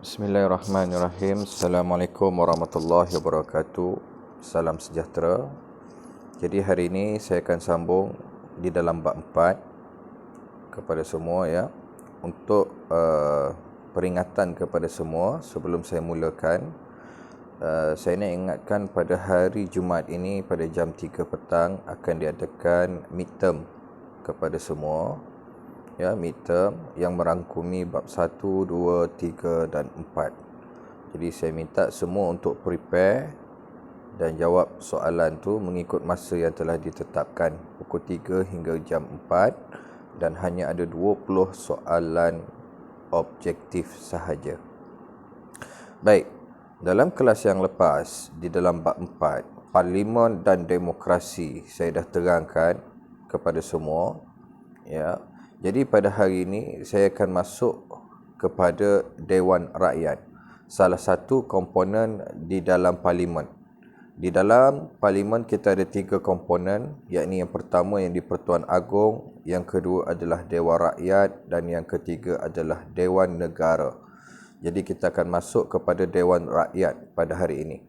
Bismillahirrahmanirrahim. Assalamualaikum warahmatullahi wabarakatuh. Salam sejahtera. Jadi hari ini saya akan sambung di dalam bab 4 kepada semua ya. Untuk peringatan kepada semua sebelum saya mulakan, saya nak ingatkan pada hari Jumaat ini pada jam 3 petang akan diadakan midterm kepada semua. Ya, midterm yang merangkumi bab 1, 2, 3 dan 4. Jadi saya minta semua untuk prepare dan jawab soalan tu mengikut masa yang telah ditetapkan, pukul 3 hingga jam 4, dan hanya ada 20 soalan objektif sahaja. Baik, dalam kelas yang lepas di dalam bab 4, Parlimen dan Demokrasi, saya dah terangkan kepada semua ya. Jadi pada hari ini saya akan masuk kepada Dewan Rakyat, salah satu komponen di dalam Parlimen. Di dalam Parlimen kita ada 3 komponen, yakni yang pertama yang di-Pertuan Agong, yang kedua adalah Dewan Rakyat, dan yang ketiga adalah Dewan Negara. Jadi kita akan masuk kepada Dewan Rakyat pada hari ini.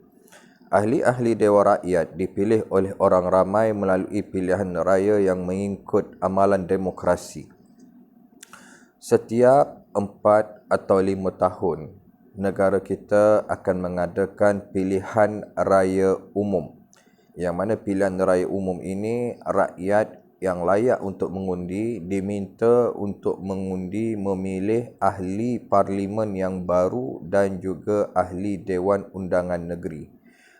Ahli-ahli Dewan Rakyat dipilih oleh orang ramai melalui pilihan raya yang mengikut amalan demokrasi. Setiap 4 atau 5 tahun, negara kita akan mengadakan pilihan raya umum. Yang mana pilihan raya umum ini, rakyat yang layak untuk mengundi diminta untuk mengundi memilih ahli parlimen yang baru dan juga ahli Dewan Undangan Negeri.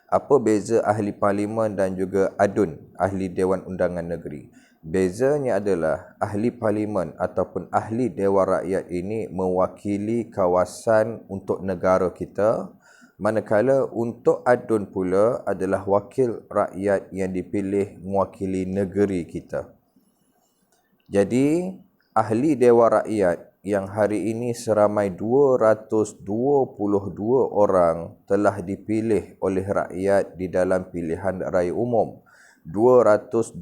Apa beza ahli parlimen dan juga ADUN, ahli Dewan Undangan Negeri? Bezanya adalah ahli parlimen ataupun ahli Dewan Rakyat ini mewakili kawasan untuk negara kita, manakala untuk ADUN pula adalah wakil rakyat yang dipilih mewakili negeri kita. Jadi, ahli Dewan Rakyat yang hari ini seramai 222 orang telah dipilih oleh rakyat di dalam pilihan raya umum. 222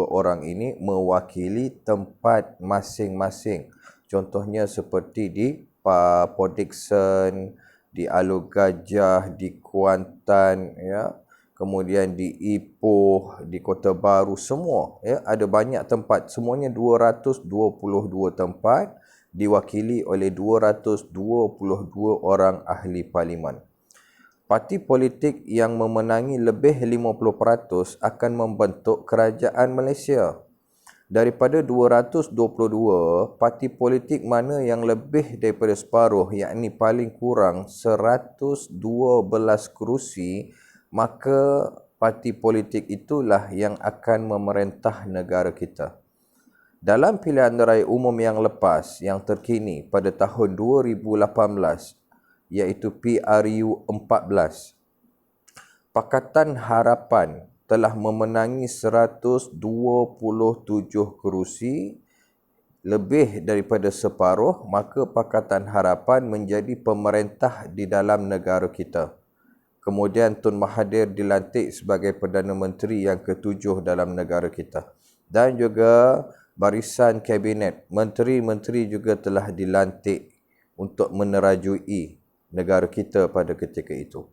orang ini mewakili tempat masing-masing. Contohnya seperti di Port Dickson, di Alor Gajah, di Kuantan ya. Kemudian di Ipoh, di Kota Baru, semua ya, ada banyak tempat. Semuanya 222 tempat diwakili oleh 222 orang ahli parlimen. Parti politik yang memenangi lebih 50% akan membentuk kerajaan Malaysia. Daripada 222, parti politik mana yang lebih daripada separuh, yakni paling kurang 112 kerusi, maka parti politik itulah yang akan memerintah negara kita. Dalam pilihan raya umum yang lepas, yang terkini pada tahun 2018, iaitu PRU 14, Pakatan Harapan telah memenangi 127 kerusi, lebih daripada separuh, maka Pakatan Harapan menjadi pemerintah di dalam negara kita. Kemudian Tun Mahathir dilantik sebagai Perdana Menteri yang ke-7 dalam negara kita. Dan juga barisan kabinet, menteri-menteri juga telah dilantik untuk menerajui negara kita pada ketika itu.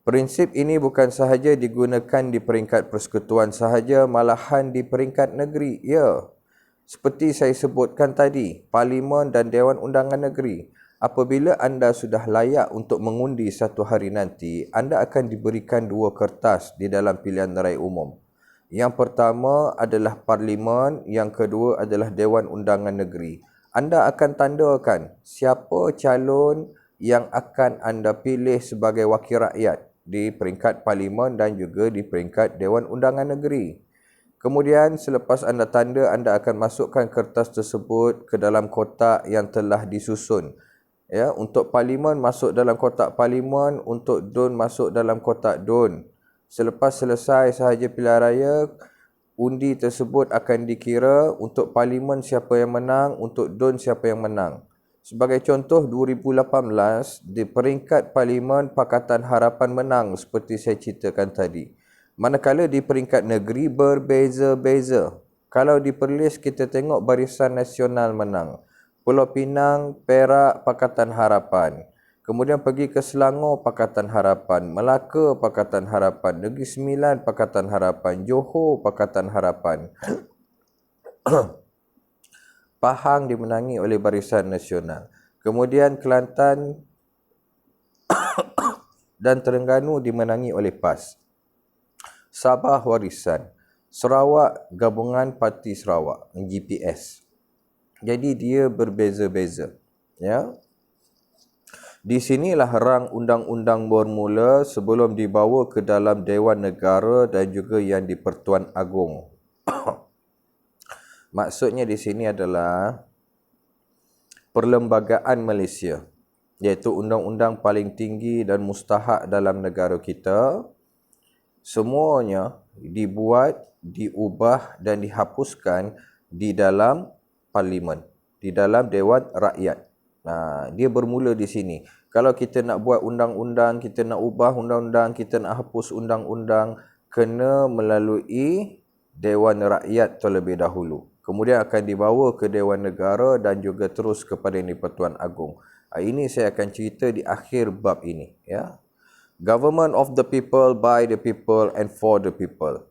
Prinsip ini bukan sahaja digunakan di peringkat persekutuan sahaja, malahan di peringkat negeri. Ya, seperti saya sebutkan tadi, Parlimen dan Dewan Undangan Negeri. Apabila anda sudah layak untuk mengundi satu hari nanti, anda akan diberikan 2 kertas di dalam pilihan raya umum. Yang pertama adalah Parlimen, yang kedua adalah Dewan Undangan Negeri. Anda akan tandakan siapa calon yang akan anda pilih sebagai wakil rakyat di peringkat Parlimen dan juga di peringkat Dewan Undangan Negeri. Kemudian selepas anda tanda, anda akan masukkan kertas tersebut ke dalam kotak yang telah disusun. Ya, untuk Parlimen masuk dalam kotak Parlimen, untuk DUN masuk dalam kotak DUN. Selepas selesai sahaja pilihan raya, undi tersebut akan dikira untuk Parlimen siapa yang menang, untuk DUN siapa yang menang. Sebagai contoh, 2018 di peringkat Parlimen Pakatan Harapan menang seperti saya ceritakan tadi. Manakala di peringkat negeri berbeza-beza. Kalau di Perlis kita tengok Barisan Nasional menang. Pulau Pinang, Perak, Pakatan Harapan. Kemudian pergi ke Selangor, Pakatan Harapan. Melaka, Pakatan Harapan. Negeri Sembilan, Pakatan Harapan. Johor, Pakatan Harapan. Pahang dimenangi oleh Barisan Nasional. Kemudian Kelantan dan Terengganu dimenangi oleh PAS. Sabah Warisan. Sarawak Gabungan Parti Sarawak, GPS. Jadi dia berbeza-beza. Ya. Di sinilah rang undang-undang bermula sebelum dibawa ke dalam Dewan Negara dan juga yang di Pertuan Agong. Maksudnya di sini adalah perlembagaan Malaysia, iaitu undang-undang paling tinggi dan mustahak dalam negara kita. Semuanya dibuat, diubah dan dihapuskan di dalam parlimen, di dalam Dewan Rakyat. Dia bermula di sini. Kalau kita nak buat undang-undang, kita nak ubah undang-undang, kita nak hapus undang-undang, kena melalui Dewan Rakyat terlebih dahulu. Kemudian akan dibawa ke Dewan Negara dan juga terus kepada Yang di-Pertuan Agong. Ini saya akan cerita di akhir bab ini, ya. Government of the people, by the people and for the people.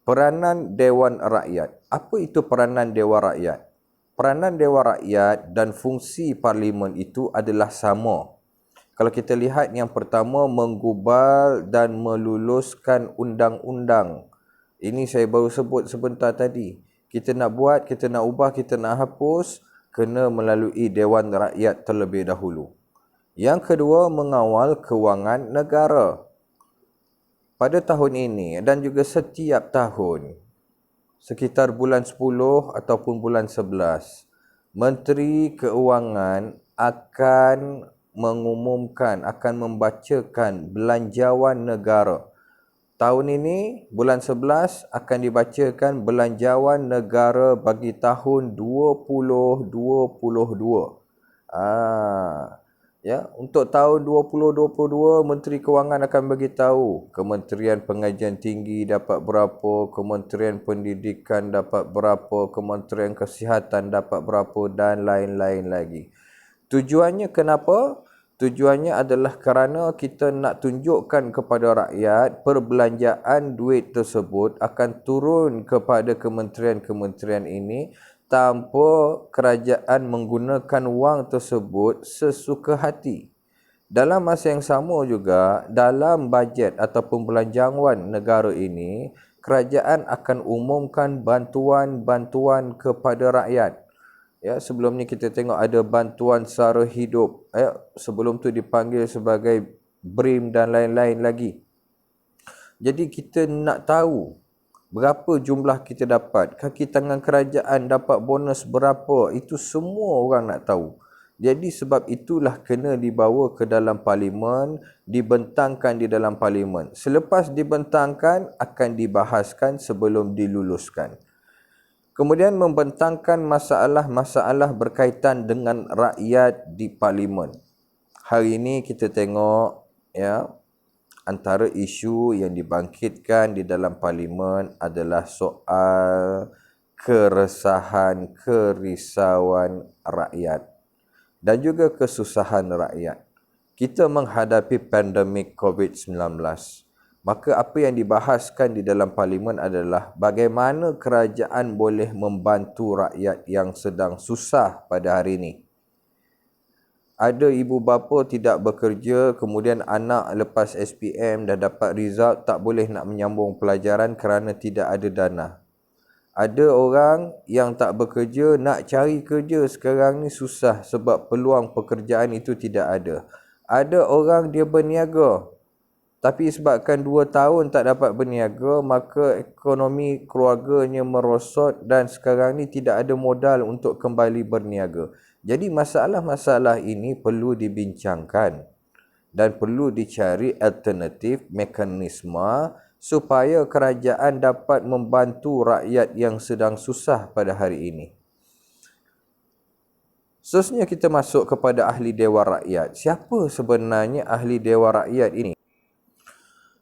Peranan Dewan Rakyat. Apa itu peranan Dewan Rakyat? Peranan Dewan Rakyat dan fungsi parlimen itu adalah sama. Kalau kita lihat yang pertama, menggubal dan meluluskan undang-undang. Ini saya baru sebut sebentar tadi. Kita nak buat, kita nak ubah, kita nak hapus, kena melalui Dewan Rakyat terlebih dahulu. Yang kedua, mengawal kewangan negara. Pada tahun ini dan juga setiap tahun, sekitar bulan 10 ataupun bulan 11, Menteri Keuangan akan mengumumkan, akan membacakan belanjawan negara. Tahun ini, bulan 11, akan dibacakan belanjawan negara bagi tahun 2022. Ya, untuk tahun 2022, Menteri Kewangan akan beritahu Kementerian Pengajian Tinggi dapat berapa, Kementerian Pendidikan dapat berapa, Kementerian Kesihatan dapat berapa dan lain-lain lagi. Tujuannya kenapa? Tujuannya adalah kerana kita nak tunjukkan kepada rakyat perbelanjaan duit tersebut akan turun kepada kementerian-kementerian ini tanpa kerajaan menggunakan wang tersebut sesuka hati. Dalam masa yang sama juga, dalam bajet ataupun belanjawan negara ini, kerajaan akan umumkan bantuan-bantuan kepada rakyat. Ya, sebelum ni kita tengok ada bantuan sara hidup. Sebelum tu dipanggil sebagai BRIM dan lain-lain lagi. Jadi kita nak tahu berapa jumlah kita dapat, kaki tangan kerajaan dapat bonus berapa, itu semua orang nak tahu. Jadi sebab itulah kena dibawa ke dalam parlimen, dibentangkan di dalam parlimen. Selepas dibentangkan, akan dibahaskan sebelum diluluskan. Kemudian membentangkan masalah-masalah berkaitan dengan rakyat di parlimen. Hari ini kita tengok, ya, antara isu yang dibangkitkan di dalam parlimen adalah soal keresahan, kerisauan rakyat dan juga kesusahan rakyat. Kita menghadapi pandemik COVID-19. Maka apa yang dibahaskan di dalam parlimen adalah bagaimana kerajaan boleh membantu rakyat yang sedang susah pada hari ini. Ada ibu bapa tidak bekerja, kemudian anak lepas SPM dah dapat result, tak boleh nak menyambung pelajaran kerana tidak ada dana. Ada orang yang tak bekerja, nak cari kerja sekarang ni susah sebab peluang pekerjaan itu tidak ada. Ada orang dia berniaga, tapi sebabkan 2 tahun tak dapat berniaga, maka ekonomi keluarganya merosot dan sekarang ni tidak ada modal untuk kembali berniaga. Jadi masalah-masalah ini perlu dibincangkan dan perlu dicari alternatif mekanisme supaya kerajaan dapat membantu rakyat yang sedang susah pada hari ini. Seterusnya kita masuk kepada ahli Dewan Rakyat. Siapa sebenarnya ahli Dewan Rakyat ini?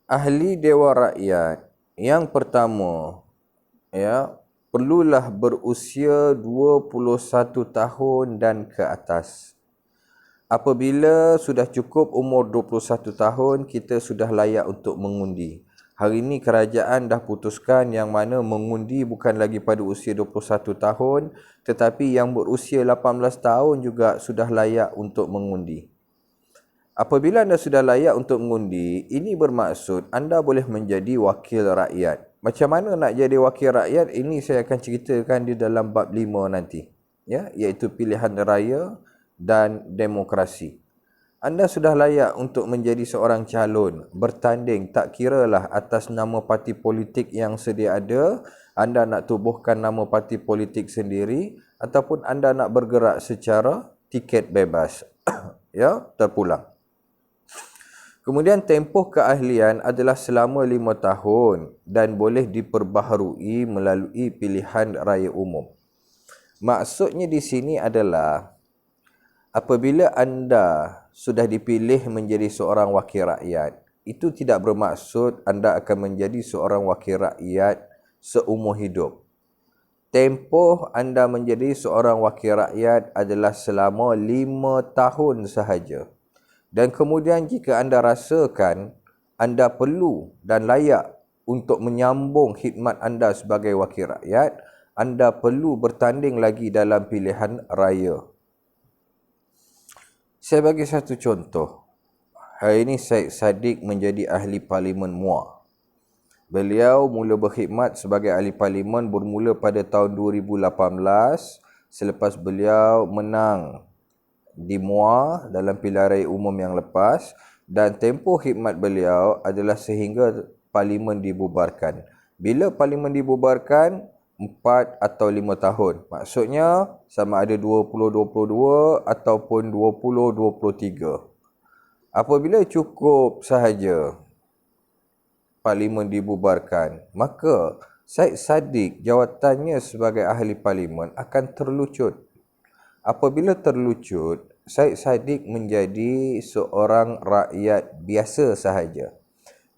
Ahli Dewan Rakyat yang pertama, ya, perlulah berusia 21 tahun dan ke atas. Apabila sudah cukup umur 21 tahun, kita sudah layak untuk mengundi. Hari ini kerajaan dah putuskan yang mana mengundi bukan lagi pada usia 21 tahun, tetapi yang berusia 18 tahun juga sudah layak untuk mengundi. Apabila anda sudah layak untuk mengundi, ini bermaksud anda boleh menjadi wakil rakyat. Macam mana nak jadi wakil rakyat? Ini saya akan ceritakan di dalam bab 5 nanti. Ya, iaitu pilihan raya dan demokrasi. Anda sudah layak untuk menjadi seorang calon, bertanding, tak kiralah atas nama parti politik yang sedia ada, anda nak tubuhkan nama parti politik sendiri, ataupun anda nak bergerak secara tiket bebas. Ya, terpulang. Kemudian tempoh keahlian adalah selama 5 tahun dan boleh diperbaharui melalui pilihan raya umum. Maksudnya di sini adalah apabila anda sudah dipilih menjadi seorang wakil rakyat, itu tidak bermaksud anda akan menjadi seorang wakil rakyat seumur hidup. Tempoh anda menjadi seorang wakil rakyat adalah selama 5 tahun sahaja. Dan kemudian jika anda rasakan anda perlu dan layak untuk menyambung khidmat anda sebagai wakil rakyat, anda perlu bertanding lagi dalam pilihan raya. Saya bagi satu contoh. Hari ini Syed Saddiq menjadi ahli parlimen MUA. Beliau mula berkhidmat sebagai ahli parlimen bermula pada tahun 2018 selepas beliau menang di MUA dalam pilihan raya umum yang lepas, dan tempoh khidmat beliau adalah sehingga parlimen dibubarkan. Bila parlimen dibubarkan, 4 atau 5 tahun. Maksudnya sama ada 2022 ataupun 2023. Apabila cukup sahaja parlimen dibubarkan, maka Syed Saddiq jawatannya sebagai ahli parlimen akan terlucut. Apabila terlucut, Syed Saddiq menjadi seorang rakyat biasa sahaja.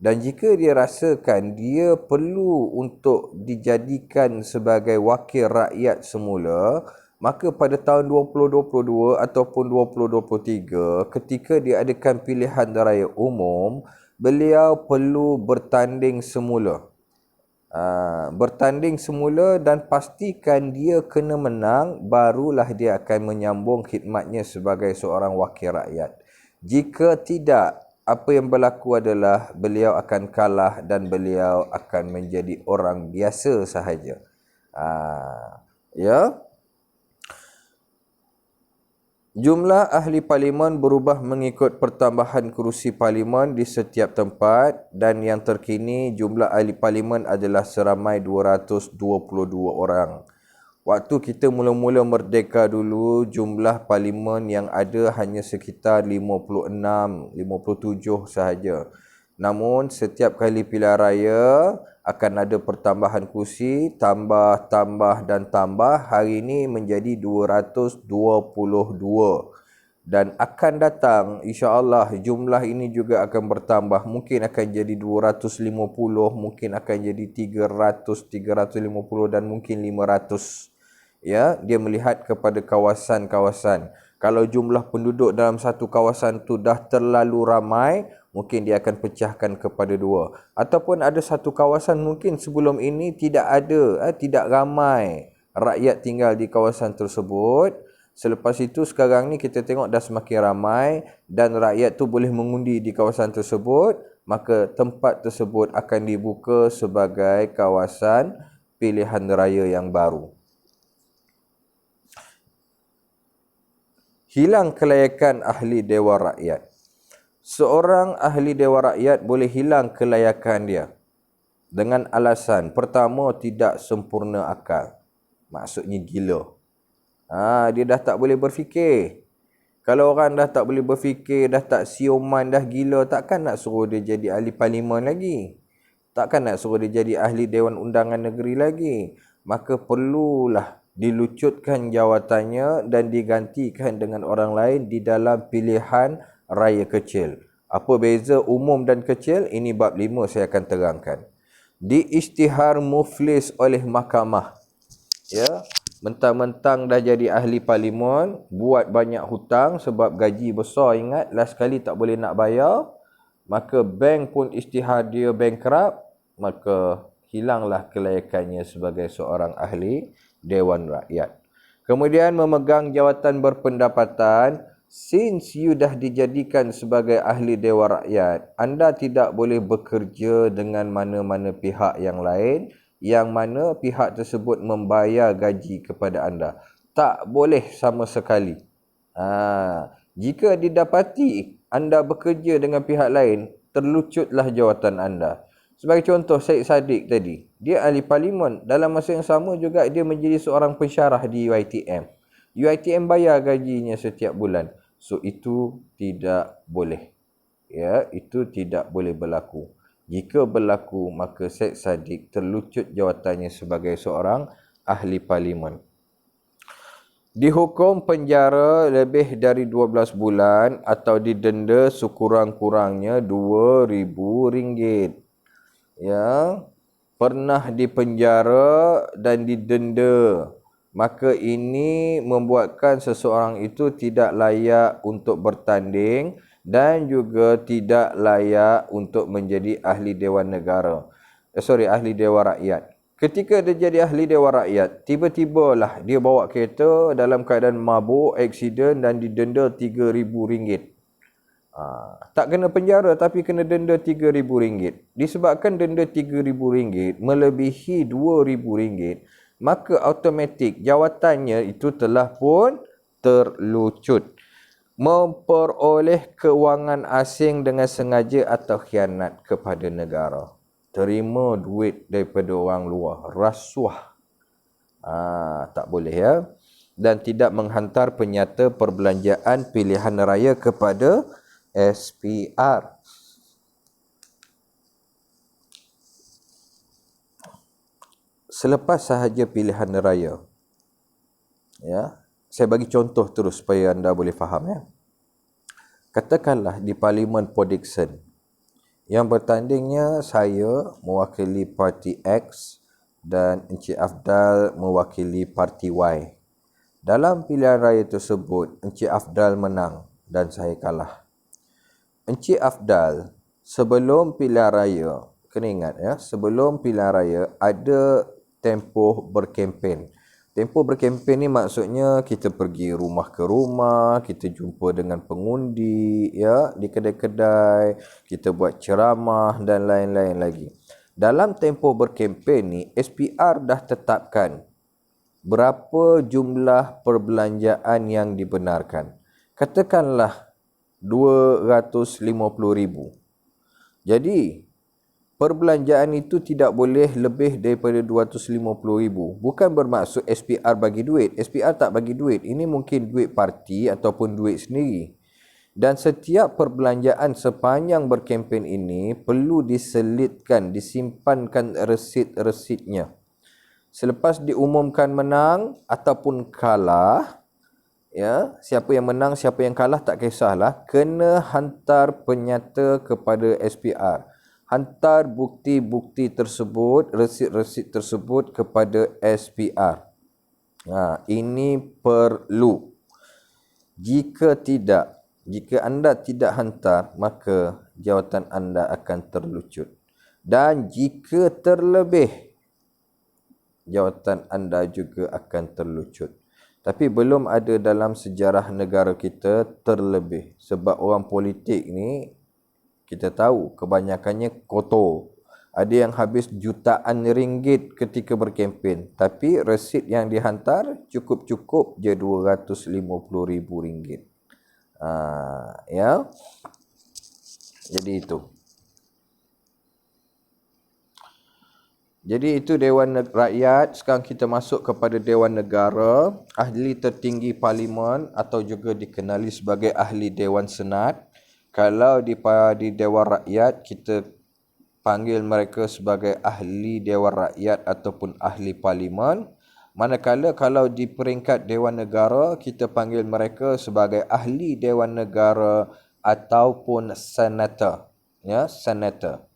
Dan jika dia rasakan dia perlu untuk dijadikan sebagai wakil rakyat semula, maka pada tahun 2022 ataupun 2023, ketika diadakan pilihan raya umum, beliau perlu bertanding semula. Bertanding semula dan pastikan dia kena menang, barulah dia akan menyambung khidmatnya sebagai seorang wakil rakyat. Jika tidak, apa yang berlaku adalah beliau akan kalah dan beliau akan menjadi orang biasa sahaja. Ya. Jumlah ahli parlimen berubah mengikut pertambahan kerusi parlimen di setiap tempat, dan yang terkini jumlah ahli parlimen adalah seramai 222 orang. Waktu kita mula-mula merdeka dulu, jumlah parlimen yang ada hanya sekitar 56, 57 sahaja. Namun setiap kali pilihan raya akan ada pertambahan kursi, tambah dan tambah. Hari ini menjadi 222. Dan akan datang insya-Allah jumlah ini juga akan bertambah. Mungkin akan jadi 250, mungkin akan jadi 300, 350 dan mungkin 500. Ya, dia melihat kepada kawasan-kawasan. Kalau jumlah penduduk dalam satu kawasan tu dah terlalu ramai, mungkin dia akan pecahkan kepada 2. Ataupun ada satu kawasan mungkin sebelum ini tidak ada, tidak ramai rakyat tinggal di kawasan tersebut. Selepas itu sekarang ni kita tengok dah semakin ramai dan rakyat tu boleh mengundi di kawasan tersebut, maka tempat tersebut akan dibuka sebagai kawasan pilihan raya yang baru. Hilang kelayakan ahli Dewan Rakyat. Seorang ahli Dewan Rakyat boleh hilang kelayakan dia dengan alasan pertama, tidak sempurna akal. Maksudnya gila. Dia dah tak boleh berfikir. Kalau orang dah tak boleh berfikir, dah tak siuman, dah gila, takkan nak suruh dia jadi ahli parlimen lagi. Takkan nak suruh dia jadi ahli Dewan Undangan Negeri lagi. Maka perlulah dilucutkan jawatannya dan digantikan dengan orang lain di dalam pilihan raya kecil. Apa beza umum dan kecil? Ini bab 5 saya akan terangkan. Diisytihar muflis oleh mahkamah. Ya, mentang-mentang dah jadi ahli parlimen, buat banyak hutang sebab gaji besar, ingat, last kali tak boleh nak bayar, maka bank pun isytihar dia bankrupt, maka hilanglah kelayakannya sebagai seorang ahli Dewan Rakyat. Kemudian memegang jawatan berpendapatan, since you dah dijadikan sebagai ahli Dewan Rakyat, anda tidak boleh bekerja dengan mana-mana pihak yang lain, yang mana pihak tersebut membayar gaji kepada anda. Tak boleh sama sekali. Jika didapati anda bekerja dengan pihak lain, terlucutlah jawatan anda. Sebagai contoh, Syed Saddiq tadi, dia ahli parlimen, dalam masa yang sama juga dia menjadi seorang pensyarah di UiTM. UiTM bayar gajinya setiap bulan. So itu tidak boleh. Ya, itu tidak boleh berlaku. Jika berlaku, maka Syed Saddiq terlucut jawatannya sebagai seorang ahli parlimen. Dihukum penjara lebih dari 12 bulan atau didenda sekurang-kurangnya RM2,000. Ya, pernah dipenjara dan didenda, maka ini membuatkan seseorang itu tidak layak untuk bertanding dan juga tidak layak untuk menjadi ahli Dewan Negara. Ahli Dewan Rakyat. Ketika dia jadi ahli Dewan Rakyat, tiba-tibalah dia bawa kereta dalam keadaan mabuk, aksiden dan didenda RM3,000. Tak kena penjara tapi kena denda RM3,000. Disebabkan denda RM3,000 melebihi RM2,000, maka automatik jawatannya itu telah pun terlucut. Memperoleh kewangan asing dengan sengaja atau khianat kepada negara. Terima duit daripada orang luar, rasuah. Tak boleh, ya. Dan tidak menghantar penyata perbelanjaan pilihan raya kepada SPR. Selepas sahaja pilihan raya, ya, saya bagi contoh terus supaya anda boleh faham, ya. Katakanlah di Parlimen Port Dickson, yang bertandingnya saya mewakili parti X dan Encik Afdal mewakili parti Y. Dalam pilihan raya tersebut, Encik Afdal menang dan saya kalah. Encik Afdal sebelum pilihan raya, kena ingat, ya, sebelum pilihan raya ada tempoh berkempen. Tempoh berkempen ni maksudnya kita pergi rumah ke rumah, kita jumpa dengan pengundi, ya, di kedai-kedai, kita buat ceramah dan lain-lain lagi. Dalam tempoh berkempen ni, SPR dah tetapkan berapa jumlah perbelanjaan yang dibenarkan. Katakanlah RM250,000. Jadi perbelanjaan itu tidak boleh lebih daripada RM250,000. Bukan bermaksud SPR bagi duit. SPR tak bagi duit. Ini mungkin duit parti ataupun duit sendiri. Dan setiap perbelanjaan sepanjang berkempen ini perlu diselitkan, disimpankan resit-resitnya. Selepas diumumkan menang ataupun kalah, ya, siapa yang menang, siapa yang kalah tak kisahlah, kena hantar penyata kepada SPR. Hantar bukti-bukti tersebut, resit-resit tersebut kepada SPR. Ini perlu. Jika anda tidak hantar, maka jawatan anda akan terlucut. Dan jika terlebih, jawatan anda juga akan terlucut. Tapi belum ada dalam sejarah negara kita terlebih. Sebab orang politik ni, kita tahu kebanyakannya kotor. Ada yang habis jutaan ringgit ketika berkempen. Tapi resit yang dihantar cukup-cukup je RM250,000. Ya. Jadi itu. Jadi itu Dewan Rakyat. Sekarang kita masuk kepada Dewan Negara. Ahli tertinggi Parlimen atau juga dikenali sebagai ahli Dewan Senat. Kalau di Dewan Rakyat, kita panggil mereka sebagai ahli Dewan Rakyat ataupun ahli Parlimen. Manakala kalau di peringkat Dewan Negara, kita panggil mereka sebagai ahli Dewan Negara ataupun senator. Ya, senator.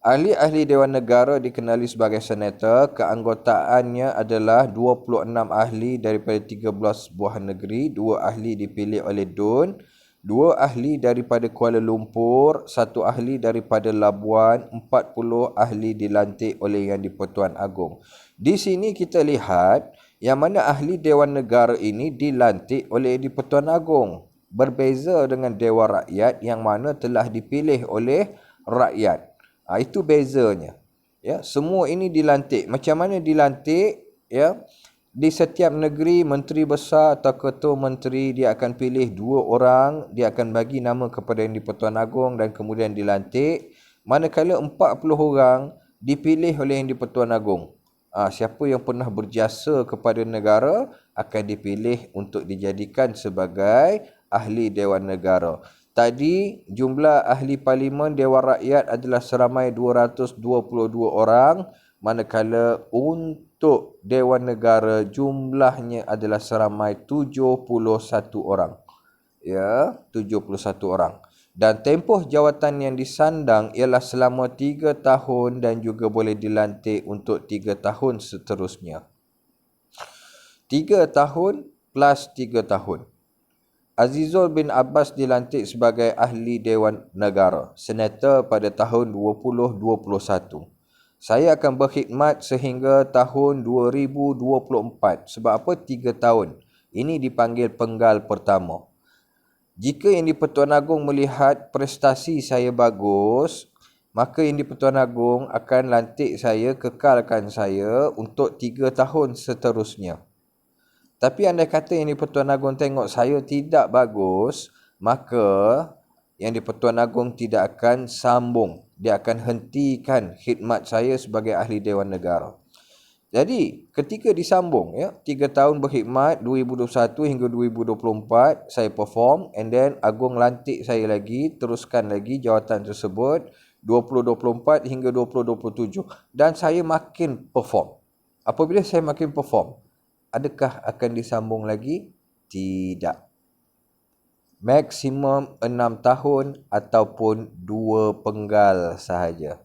Ahli-ahli Dewan Negara dikenali sebagai senator. Keanggotaannya adalah 26 ahli daripada 13 buah negeri, 2 ahli dipilih oleh DUN, 2 ahli daripada Kuala Lumpur, 1 ahli daripada Labuan, 40 ahli dilantik oleh Yang di-Pertuan Agong. Di sini kita lihat yang mana ahli Dewan Negara ini dilantik oleh Yang di-Pertuan Agong. Berbeza dengan Dewan Rakyat yang mana telah dipilih oleh rakyat. Itu bezanya. Ya, semua ini dilantik. Macam mana dilantik? Ya, di setiap negeri menteri besar atau ketua menteri dia akan pilih 2 orang, dia akan bagi nama kepada Yang di-Pertuan Agong dan kemudian dilantik. Manakala 40 orang dipilih oleh Yang di-Pertuan Agong. Siapa yang pernah berjasa kepada negara akan dipilih untuk dijadikan sebagai ahli Dewan Negara. Tadi jumlah ahli parlimen Dewan Rakyat adalah seramai 222 orang, manakala untuk Dewan Negara jumlahnya adalah seramai 71 orang. Ya, 71 orang. Dan tempoh jawatan yang disandang ialah selama 3 tahun dan juga boleh dilantik untuk 3 tahun seterusnya. 3 tahun plus 3 tahun. Azizul bin Abbas dilantik sebagai ahli Dewan Negara, senator pada tahun 2021. Saya akan berkhidmat sehingga tahun 2024. Sebab apa? 3 tahun. Ini dipanggil penggal pertama. Jika Yang di-Pertuan Agong melihat prestasi saya bagus, maka Yang di-Pertuan Agong akan lantik saya, kekalkan saya untuk 3 tahun seterusnya. Tapi andai kata Yang di-Pertuan Agong tengok saya tidak bagus, maka Yang di-Pertuan Agong tidak akan sambung. Dia akan hentikan khidmat saya sebagai ahli Dewan Negara. Jadi, ketika disambung, 3 tahun berkhidmat, 2021 hingga 2024, saya perform, and then Agong lantik saya lagi, teruskan lagi jawatan tersebut, 2024 hingga 2027. Dan saya makin perform. Apabila saya makin perform, adakah akan disambung lagi? Tidak. Maksimum 6 tahun ataupun 2 penggal sahaja.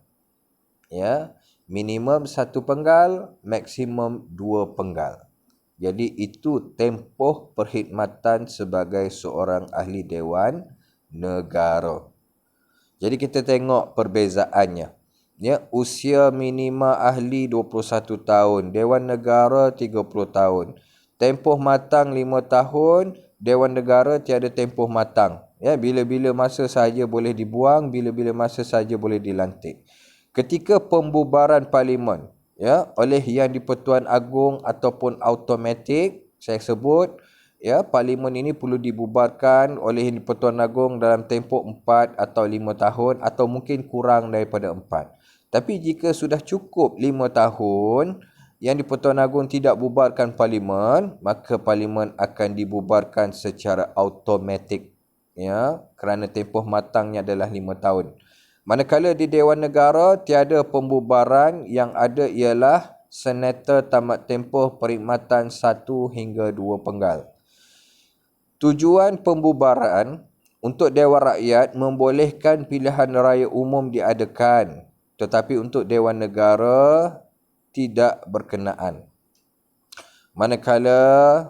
Ya, minimum 1 penggal, maksimum 2 penggal. Jadi itu tempoh perkhidmatan sebagai seorang ahli Dewan Negara. Jadi kita tengok perbezaannya. Ya, usia minima ahli 21 tahun, Dewan Negara 30 tahun. Tempoh matang 5 tahun, Dewan Negara tiada tempoh matang. Ya, bila-bila masa sahaja boleh dibuang, bila-bila masa sahaja boleh dilantik. Ketika pembubaran parlimen, oleh Yang di-Pertuan Agong ataupun automatik, saya sebut, parlimen ini perlu dibubarkan oleh Yang di-Pertuan Agong dalam tempoh 4 atau 5 tahun atau mungkin kurang daripada 4. Tapi jika sudah cukup 5 tahun, Yang di-Pertuan Agong tidak bubarkan parlimen, maka parlimen akan dibubarkan secara automatik. Kerana tempoh matangnya adalah 5 tahun. Manakala di Dewan Negara, tiada pembubaran, yang ada ialah senator tamat tempoh perkhidmatan 1 hingga 2 penggal. Tujuan pembubaran untuk Dewan Rakyat membolehkan pilihan raya umum diadakan, tetapi untuk Dewan Negara tidak berkenaan. Manakala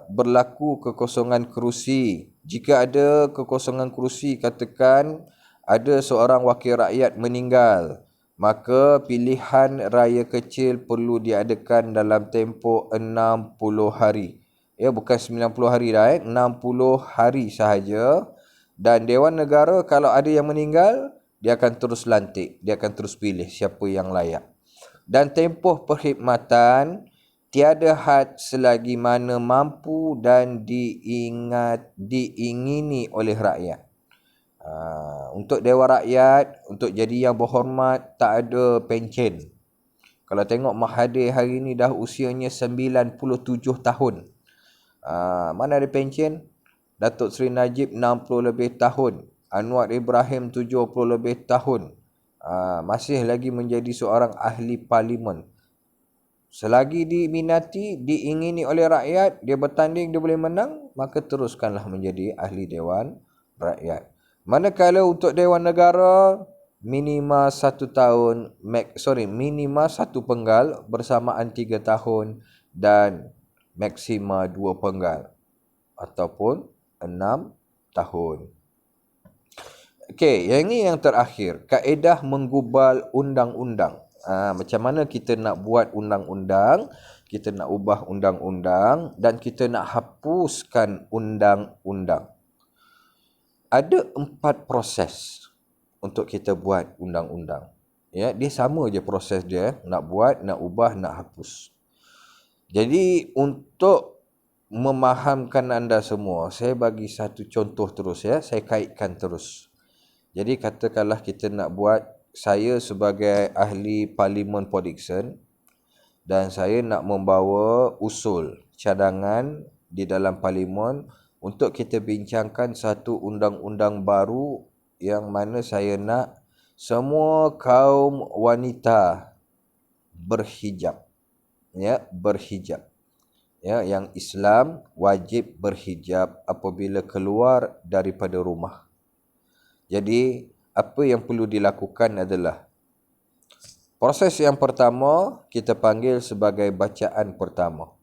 berlaku kekosongan kerusi, jika ada kekosongan kerusi, katakan ada seorang wakil rakyat meninggal, maka pilihan raya kecil perlu diadakan dalam tempoh 60 hari. Bukan 90 hari dah, 60 hari sahaja. Dan Dewan Negara kalau ada yang meninggal, dia akan terus lantik, dia akan terus pilih siapa yang layak. Dan tempoh perkhidmatan tiada had selagi mana mampu dan diingini oleh rakyat. Untuk Dewan Rakyat, untuk jadi yang berhormat, tak ada pencen. Kalau tengok Mahathir hari ni dah usianya 97 tahun. Mana ada pencen? Datuk Seri Najib 60 lebih tahun. Anwar Ibrahim 70 lebih tahun. Masih lagi menjadi seorang ahli parlimen. Selagi diminati, diingini oleh rakyat, dia bertanding, dia boleh menang, maka teruskanlah menjadi ahli Dewan Rakyat. Manakala untuk Dewan Negara, minimal 1 tahun, minimal 1 penggal bersamaan 3 tahun dan maksima 2 penggal ataupun 6 tahun. Okey, yang ini yang terakhir, kaedah menggubal undang-undang. Macam mana kita nak buat undang-undang, kita nak ubah undang-undang dan kita nak hapuskan undang-undang. Ada 4 proses untuk kita buat undang-undang. Ya, dia sama je proses dia, nak buat, nak ubah, nak hapus. Jadi untuk memahamkan anda semua, saya bagi satu contoh terus ya, saya kaitkan terus. Jadi katakanlah kita nak buat, saya sebagai ahli Parlimen Port Dickson dan saya nak membawa usul cadangan di dalam Parlimen untuk kita bincangkan satu undang-undang baru yang mana saya nak semua kaum wanita berhijab. Ya, berhijab. Ya, yang Islam wajib berhijab apabila keluar daripada rumah. Jadi, apa yang perlu dilakukan adalah proses yang pertama kita panggil sebagai bacaan pertama.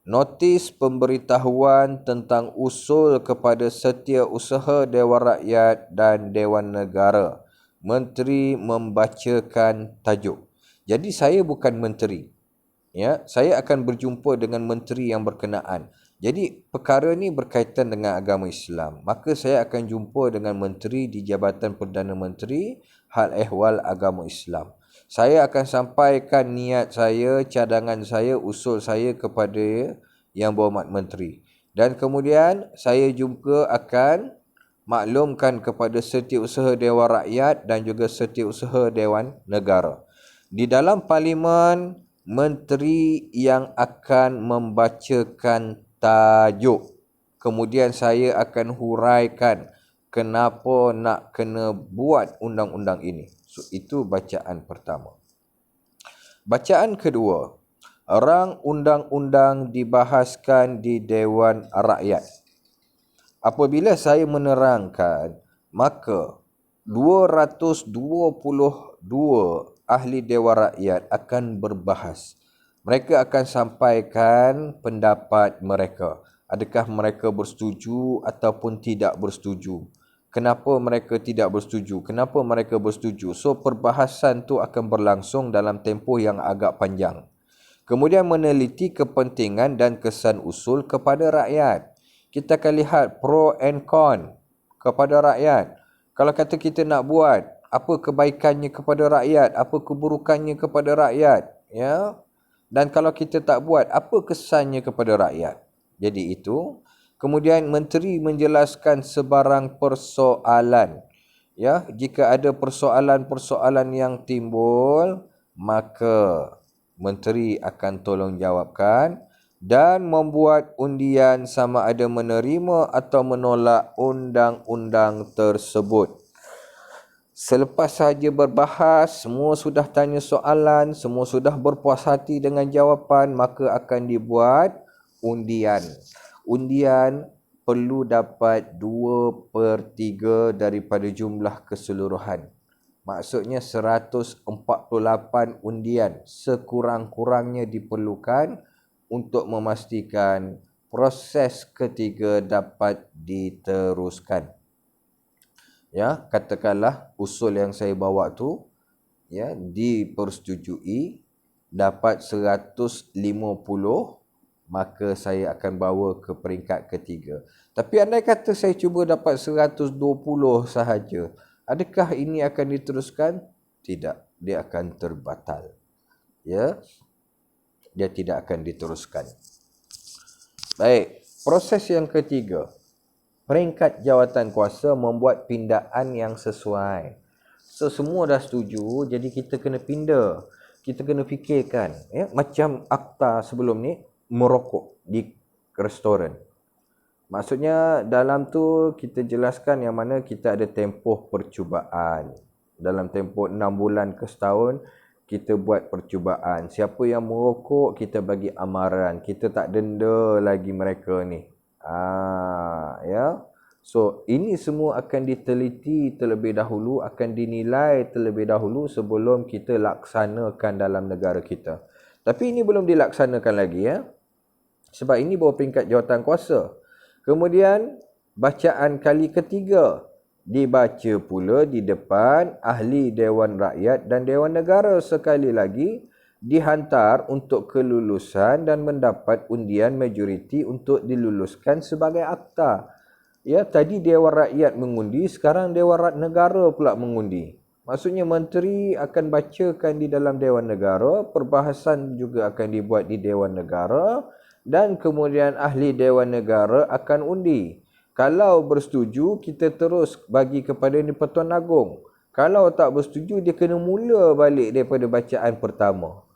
Notis pemberitahuan tentang usul kepada Setiausaha Dewan Rakyat dan Dewan Negara. Menteri membacakan tajuk. Jadi saya bukan menteri. Ya, saya akan berjumpa dengan menteri yang berkenaan. Jadi perkara ni berkaitan dengan agama Islam. Maka saya akan jumpa dengan menteri di Jabatan Perdana Menteri hal ehwal agama Islam. Saya akan sampaikan niat saya, cadangan saya, usul saya kepada Yang Berhormat Menteri. Dan kemudian saya juga akan maklumkan kepada Setiausaha Dewan Rakyat dan juga Setiausaha Dewan Negara. Di dalam Parlimen, menteri yang akan membacakan tajuk. Kemudian saya akan huraikan kenapa nak kena buat undang-undang ini. So, itu bacaan pertama. Bacaan kedua, rang undang-undang dibahaskan di Dewan Rakyat. Apabila saya menerangkan, maka 222 ahli Dewan Rakyat akan berbahas. Mereka akan sampaikan pendapat mereka. Adakah mereka bersetuju ataupun tidak bersetuju? Kenapa mereka tidak bersetuju? Kenapa mereka bersetuju? So, perbahasan tu akan berlangsung dalam tempoh yang agak panjang. Kemudian meneliti kepentingan dan kesan usul kepada rakyat. Kita akan lihat pro and con kepada rakyat. Kalau kata kita nak buat, apa kebaikannya kepada rakyat, apa keburukannya kepada rakyat, ya. Dan kalau kita tak buat, apa kesannya kepada rakyat. Jadi itu. Kemudian menteri menjelaskan sebarang persoalan. Ya, jika ada persoalan-persoalan yang timbul, maka menteri akan tolong jawabkan dan membuat undian sama ada menerima atau menolak undang-undang tersebut. Selepas saja berbahas, semua sudah tanya soalan, semua sudah berpuas hati dengan jawapan, maka akan dibuat undian. Undian perlu dapat 2/3 daripada jumlah keseluruhan. Maksudnya 148 undian sekurang-kurangnya diperlukan untuk memastikan proses ketiga dapat diteruskan. Ya, katakanlah usul yang saya bawa tu ya dipersetujui, dapat 150, maka saya akan bawa ke peringkat ketiga. Tapi andai kata saya cuba dapat 120 sahaja, adakah ini akan diteruskan? Tidak, dia akan terbatal. Ya, dia tidak akan diteruskan. Baik, proses yang ketiga. Peringkat jawatan kuasa membuat pindaan yang sesuai. So, semua dah setuju, jadi kita kena pindah. Kita kena fikirkan. Ya, macam akta sebelum ni, merokok di restoran. Maksudnya dalam tu kita jelaskan yang mana kita ada tempoh percubaan. Dalam tempoh 6 bulan ke setahun, kita buat percubaan. Siapa yang merokok, kita bagi amaran. Kita tak denda lagi mereka ni. Ya. So, ini semua akan diteliti terlebih dahulu, akan dinilai terlebih dahulu sebelum kita laksanakan dalam negara kita. Tapi ini belum dilaksanakan lagi ya. Sebab ini bawah peringkat jawatan kuasa. Kemudian, bacaan kali ketiga dibaca pula di depan ahli Dewan Rakyat dan Dewan Negara sekali lagi, dihantar untuk kelulusan dan mendapat undian majoriti untuk diluluskan sebagai akta. Ya, tadi Dewan Rakyat mengundi, sekarang Dewan Negara pula mengundi. Maksudnya menteri akan bacakan di dalam Dewan Negara, perbahasan juga akan dibuat di Dewan Negara dan kemudian ahli Dewan Negara akan undi. Kalau bersetuju, kita terus bagi kepada Di-Pertuan Agong. Kalau tak bersetuju, dia kena mula balik daripada bacaan pertama.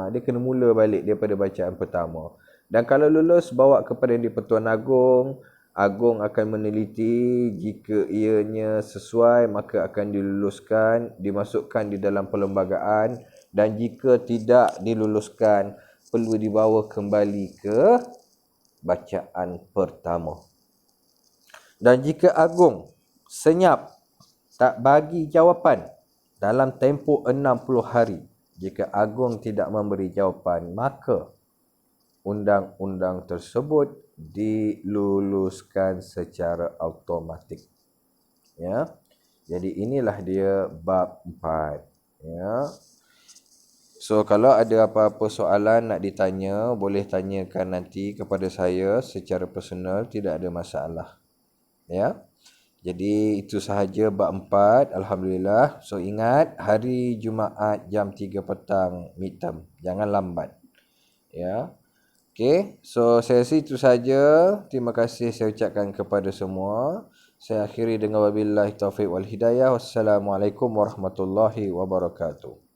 Dia kena mula balik daripada bacaan pertama. Dan kalau lulus, bawa kepada Di-Pertuan Agong. Agong akan meneliti, jika ianya sesuai maka akan diluluskan, dimasukkan di dalam perlembagaan, dan jika tidak diluluskan perlu dibawa kembali ke bacaan pertama. Dan jika Agong senyap tak bagi jawapan dalam tempoh 60 hari, jika Agong tidak memberi jawapan, maka undang-undang tersebut diluluskan secara automatik. Ya. Jadi inilah dia bab 4. Ya. So kalau ada apa-apa soalan nak ditanya, boleh tanyakan nanti kepada saya secara personal, tidak ada masalah. Ya. Jadi itu sahaja bab 4, alhamdulillah. So ingat, hari Jumaat jam 3 petang midterm. Jangan lambat. Ya. Okey, so saya rasa itu saja. Terima kasih saya ucapkan kepada semua. Saya akhiri dengan wabillahi taufiq wal hidayah. Wassalamualaikum warahmatullahi wabarakatuh.